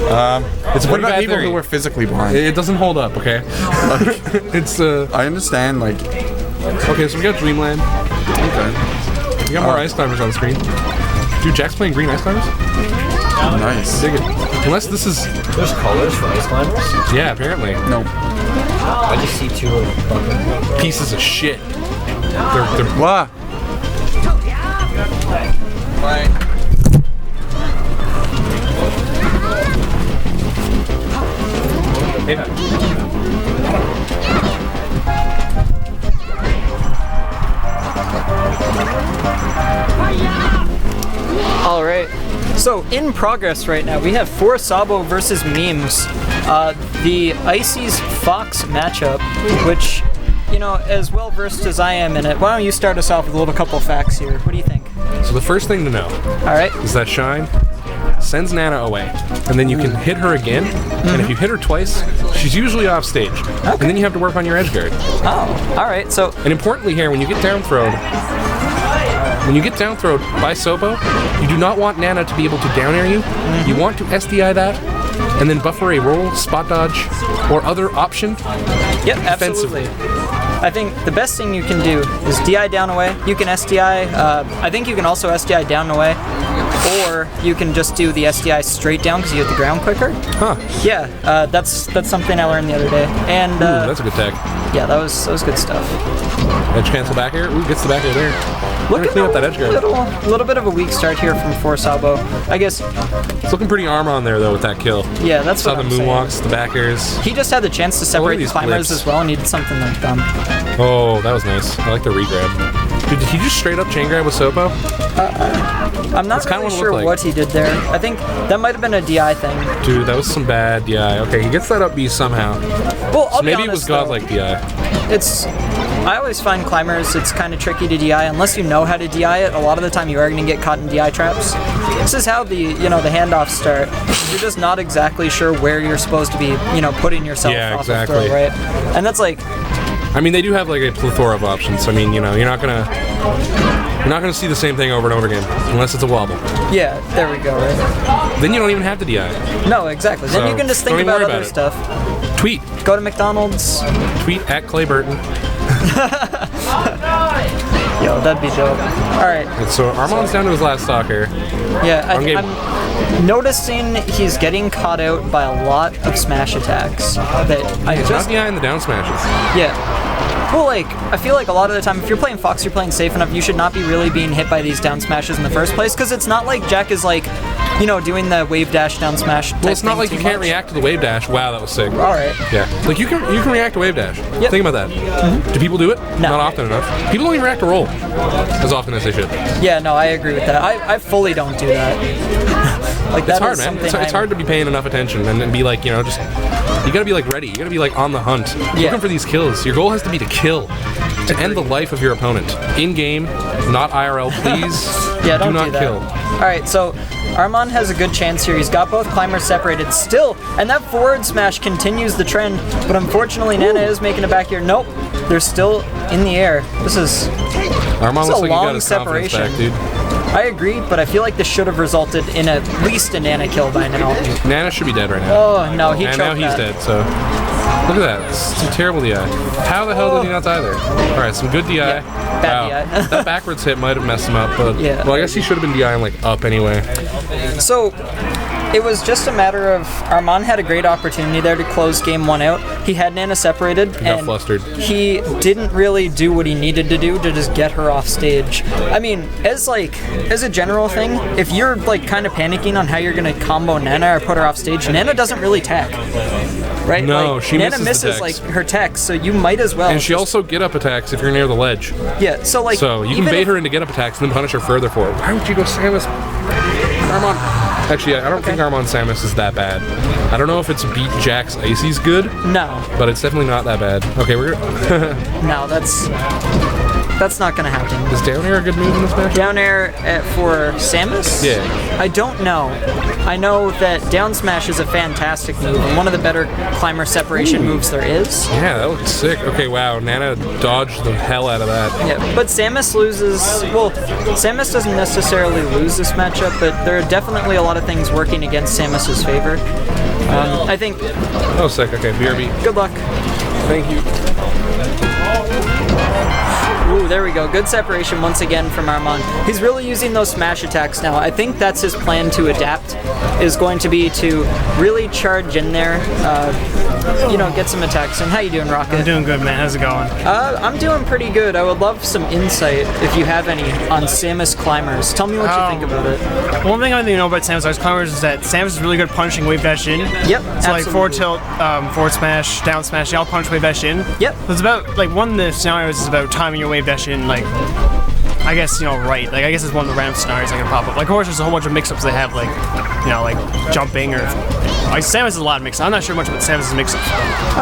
It's a What pretty about bad people theory. who are physically blind? It doesn't hold up, okay? It's I understand, like... okay, so we got Dreamland. Okay. We got more Ice Climbers on the screen. Dude, Jack's playing green Ice Climbers? Nice. Dig it. Unless this is... There's colors for Ice Climbers? yeah, apparently. No. I just see two of fucking... Pieces of shit. They're What? All right. So in progress right now, we have 4 Sabo versus Memes. The Icy's Fox matchup, which, you know, as well versed as I am in it, why don't you start us off with a little couple facts here? What do you think? So the first thing to know All right. is that Shine sends Nana away, and then you can hit her again, and if you hit her twice, she's usually off stage. And then you have to work on your edge guard. Oh, all right. So And importantly here, when you get down throwed by Sobo, you do not want Nana to be able to down air you. You want to SDI that, and then buffer a roll, spot dodge, or other option. yep, absolutely. I think the best thing you can do is DI down away. You can SDI. I think you can also SDI down away, or you can just do the SDI straight down because you hit the ground quicker. Huh. Yeah, that's something I learned the other day. And Ooh, that's a good tag. yeah, that was good stuff. Edge cancel back air. Ooh, gets the back air there. Looking clean up that edge guard. little bit of a weak start here from 4 Sabo. I guess. It's looking pretty arm on there though with that kill. Yeah, that's Saw what the I'm saying. moonwalks, the back airs. He just had the chance to separate the these climbers blips. as well, and needed something like them. Oh, that was nice. I like the regrab. Dude, did he just straight up chain grab with Sopo? I'm not That's kinda really what it sure looked like. what he did there. I think that might have been a DI thing. Dude, that was some bad DI. Okay, he gets that up B somehow. Well, I'll So be maybe honest, it was though. godlike DI. I always find climbers, it's kind of tricky to DI unless you know how to DI it. A lot of the time you are going to get caught in DI traps. This is how the handoffs start. You're just not exactly sure where you're supposed to be, putting yourself Yeah, off exactly. of throw, right? And that's like, I mean, they do have like a plethora of options. I mean, you're not gonna see the same thing over and over again unless it's a wobble. yeah, there we go, right? Then you don't even have to DI. No, exactly. Then So, you can just don't think even about worry other about it. stuff. Tweet. Go to McDonald's. Tweet at Clay Burton. Yo, that'd be dope. All right. And so Armand's down to his last stock here. Yeah, On game. I'm noticing he's getting caught out by a lot of smash attacks. That I It's just not DI in the down smashes. yeah. Well, I feel like a lot of the time, if you're playing Fox, you're playing safe enough. You should not be really being hit by these down smashes in the first place, because it's not like Jack is doing the wave dash down smash. Well, it's not like you can't react to the wave dash. Wow, that was sick. All right. Yeah, like you can react to wave dash. Yep. Think about that. Do people do it? No. Not often enough. People don't even react to roll as often as they should. Yeah, no, I agree with that. I fully don't do that. Like It's that hard, is man. something It's hard to be paying enough attention and be like, just you gotta be like ready. You gotta be like on the hunt, looking for these kills. Your goal has to be to kill, to end the life of your opponent in game, not IRL. Please, Yeah, don't do not do that. kill. All right, so Armand has a good chance here. He's got both climbers separated still, and that forward smash continues the trend. But unfortunately, Nana is making it back here. Nope, they're still in the air. This is Armand This looks is a like he got long his confidence separation. back, dude. I agree, but I feel like this should have resulted in at least a Nana kill by now. Nana should be dead right now. Oh no, he And choked now he's that. dead. So look at that. It's some terrible DI. How the hell did he not die there? All right, some good DI. Yeah, bad DI. That backwards hit might have messed him up, but Yeah. well, I guess he should have been DIing like up anyway. So it was just a matter of Armand had a great opportunity there to close game 1 out. He had Nana separated, He got and flustered. he didn't really do what he needed to do to just get her off stage. I mean, as a general thing, if you're kind of panicking on how you're gonna combo Nana or put her off stage, Nana doesn't really tech, right? No, she Nana misses the techs. her techs, so you might as well. And she also get up attacks if you're near the ledge. yeah. So So you can even bait if- her into get up attacks and then punish her further for it. Why would you go Samus? Armand. Actually, I don't think Armand Samus is that bad. I don't know if it's beat Jack's Icy's good, No, but it's definitely not that bad. Okay, no, that's not gonna happen. is down air a good move in this match? Down air for Samus? Yeah. I don't know. I know that down smash is a fantastic move and one of the better climber separation moves there is. Yeah, that looks sick. Okay, wow, Nana dodged the hell out of that. Yeah, but Samus loses. Well, Samus doesn't necessarily lose this matchup, but there are definitely a lot of things working against Samus's favor. I think. Oh, sick. Okay, BRB. Good luck. Thank you. Ooh, there we go. Good separation once again from Armand. He's really using those smash attacks now. I think that's his plan to adapt, is going to be to really charge in there, get some attacks. And how you doing, Rocket? I'm doing good, man. How's it going? I'm doing pretty good. I would love some insight, if you have any, on Samus climbers. Tell me what you think about it. One thing I think you know about Samus Ice climbers is that Samus is really good at punching wave dash in. Yep, So like forward tilt, forward smash, down smash, they all punch wave dash in. Yep. So it's about, like, one of the scenarios is about timing your wave dash in, like, I guess, right. Like, I guess it's one of the random scenarios that can pop up. Like, of course, there's a whole bunch of mix-ups they have, like, like jumping or... Like, Samus has a lot of mix-ups. I'm not sure much about Samus' mix-ups.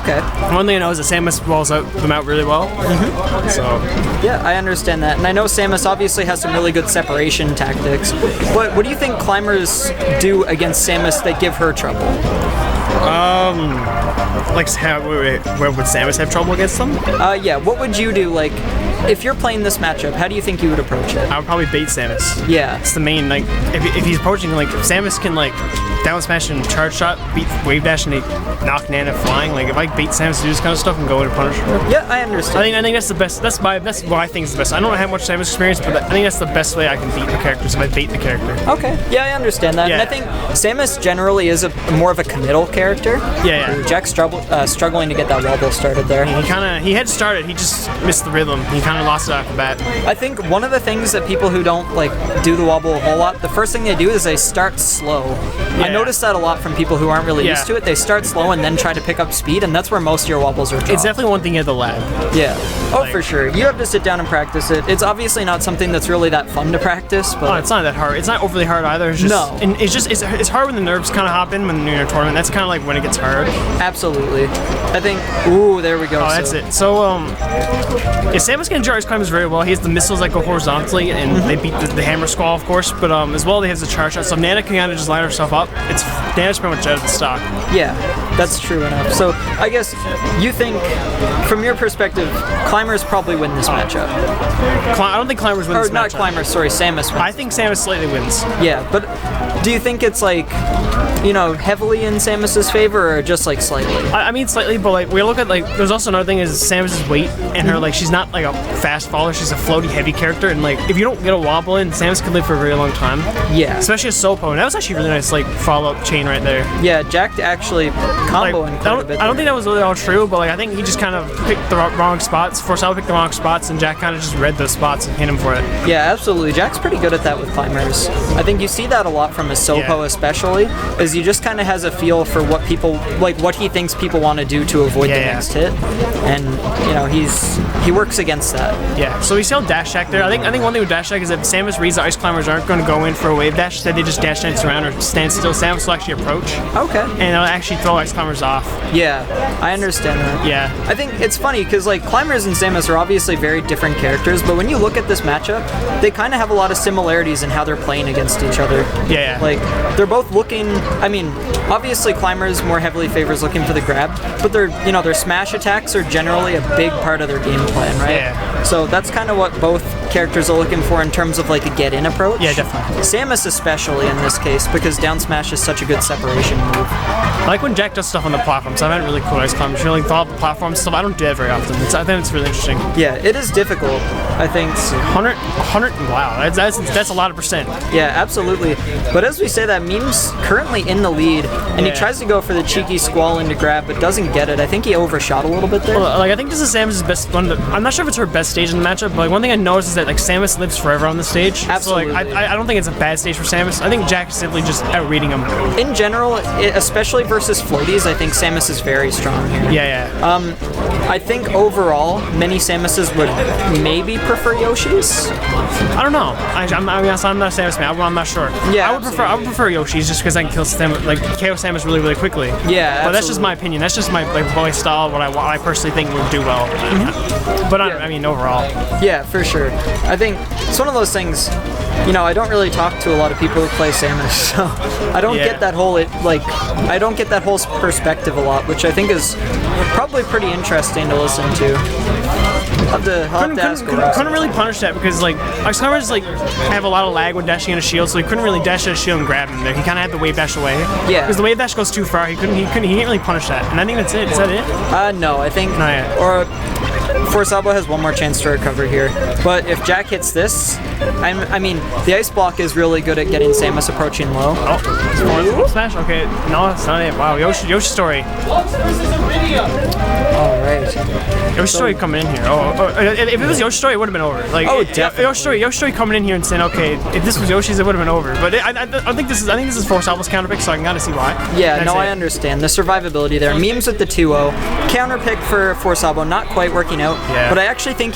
Okay. One thing I know is that Samus rolls them out really well. Mm-hmm. So... Yeah, I understand that. And I know Samus obviously has some really good separation tactics. But what do you think climbers do against Samus that give her trouble? Like, where would Samus have trouble against them? Yeah, what would you do, like, if you're playing this matchup, how do you think you would approach it? I would probably bait Samus. Yeah. It's the main, like, if he's approaching, like, if Samus can, like, down smash and charge shot, beat wave dash, and they knock Nana flying, like, if I bait Samus to do this kind of stuff and go in and punish her. Yeah, I understand. I think that's the best, that's what I think is the best. I don't have much Samus experience, but I think that's the best way I can beat the characters, if I bait the character. Okay, yeah, I understand that. Yeah. And I think Samus generally is more of a committal character. Yeah. Jack's struggling to get that wobble started there. He had started, he just missed the rhythm. He kind of lost it off the bat. I think one of the things that people who don't like do the wobble a whole lot, the first thing they do is they start slow. Yeah. I noticed that a lot from people who aren't really used to it. They start slow and then try to pick up speed, and that's where most of your wobbles are dropped. It's definitely one thing at the lab. Yeah. Oh, for sure. You have to sit down and practice it. It's obviously not something that's really that fun to practice, but... Oh, it's not that hard. It's not overly hard either. It's just, No. And it's hard when the nerves kind of hop in when you're in a tournament. That's kind of like when it gets hard. Absolutely. I think... Ooh, there we go. Oh, that's it. So, Samus can charge climbers very well. He has the missiles that go horizontally, and they beat the hammer squall, of course, but as well, he has the charge shot. So Nana can kind of just line herself up. Nana's pretty much out of the stock. Yeah, that's true enough. So, I guess you think, from your perspective, climbers probably win this matchup. I don't think climbers win this Or not matchup. climbers, sorry, Samus wins. I think Samus slightly wins. Yeah, but do you think it's like, heavily in Samus's favor or just like slightly? I mean slightly, but like we look at there's also another thing is Samus's weight and her she's not like a fast faller, she's a floaty heavy character, and like if you don't get a wobble in, Samus can live for a very long time. Yeah. Especially a Sopo, and that was actually really nice follow-up chain right there. Yeah, Jack actually comboing quite a bit. I don't think that was really all true, but I think he just kind of picked the wrong spots. Forcell picked the wrong spots, and Jack kind of just read those spots and hit him for it. Yeah, absolutely. Jack's pretty good at that with climbers. I think you see that a lot from his Sopo especially, is he just kind of has a feel for what what he thinks people want to do to avoid the next hit, and he works against that. Yeah. So we see dash attack there. I think one thing with dash attack is that Samus reads the ice climbers aren't going to go in for a wave dash, instead they just dash dance around or stand still. Samus will actually approach. Okay. And it'll actually throw ice climbers off. Yeah, I understand that. Yeah. I think it's funny because climbers and Samus are obviously very different characters, but when you look at this matchup, they kind of have a lot of similarities in how they're playing against each other. Yeah. They're both looking. I mean, obviously climbers more heavily favors looking for the grab, but their smash attacks are generally a big part of their game plan, right? Yeah. So that's kind of what both characters are looking for in terms of a get-in approach. Yeah, definitely. Samus especially in this case, because down smash is such a good separation move. I like when Jack does stuff on the platforms. I've had really cool ice climbers. Really thought the platform stuff. I don't do that very often. I think it's really interesting. Yeah, it is difficult. I think 100. Wow, that's a lot of percent. Yeah, absolutely. But as we say that, Memez currently in the lead, and he tries to go for the cheeky squall into grab, but doesn't get it. I think he overshot a little bit there. Well, I think this is Samus's best one. I'm not sure if it's her best stage in the matchup, but one thing I noticed is that Samus lives forever on the stage. Absolutely. So I don't think it's a bad stage for Samus. I think Jack is simply just out-reading him. In general, especially versus floaties, I think Samus is very strong here. Yeah. I think overall, many Samuses would maybe prefer Yoshi's. I don't know. I'm not a Samus man. I'm not sure. Yeah, I would prefer Yoshi's just because I can kill Samus, KO Samus really, really quickly. Yeah, but that's just my opinion. That's just my voice style. What I personally think would do well. But I mean overall. Yeah, for sure. I think it's one of those things. You know, I don't really talk to a lot of people who play Samus, so I don't get that whole I don't get that whole perspective a lot, which I think is probably pretty interesting to listen to. I'll have to ask around. Couldn't really punish that because like Samus like have a lot of lag when dashing in a shield, so he couldn't really dash at a shield and grab him there. He kind of had to wave dash away. Yeah. Because the wave dash goes too far. He can't really punish that. And I think that's it. Is that it? No, I think. Not yet. Or Sabo has one more chance to recover here. But if Jack hits this, I mean, the ice block is really good at getting Samus approaching low. Oh, smash. Okay, no, that's not it. Wow, Yoshi story. Alright. Yoshi story coming in here. If it was Yoshi story, it would have been over. Like, definitely. Yoshi story coming in here and saying, okay, if this was Yoshi's, it would have been over. But I think this is for Sabo's counter pick, so I can kind of see why. Yeah, no, I understand the survivability there. Memez with the 2-0, counter pick for Sabo, not quite working out. Yeah. But I actually think